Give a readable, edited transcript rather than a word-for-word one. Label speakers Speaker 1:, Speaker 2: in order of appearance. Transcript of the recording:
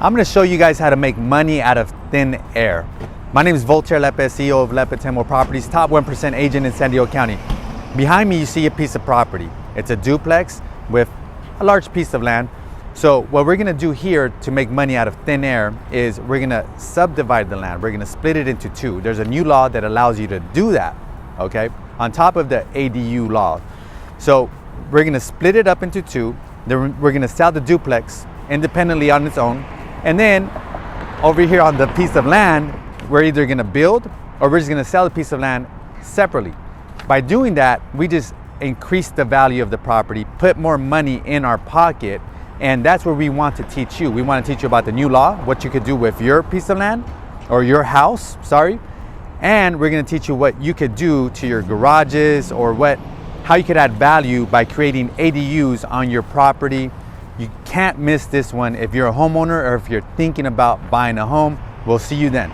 Speaker 1: I'm going to show you guys how to make money out of thin air. My name is Voltaire Lepe, CEO of Lepe Temple Properties, top 1% agent in San Diego County. Behind me, you see a piece of property. It's a duplex with a large piece of land. So what we're going to do here to make money out of thin air is we're going to subdivide the land. We're going to split it into two. There's a new law that allows you to do that, okay, on top of the ADU law. So we're going to split it up into two. Then we're going to sell the duplex independently on its own. And then over here on the piece of land, we're either going to build or we're just going to sell the piece of land separately. By doing that, we just increase the value of the property, put more money in our pocket, and that's what we want to teach you. We want to teach you about the new law, what you could do with your piece of land or your house, and we're going to teach you what you could do to your garages or how you could add value by creating ADUs on your property. You can't miss this one if you're a homeowner or if you're thinking about buying a home. We'll see you then.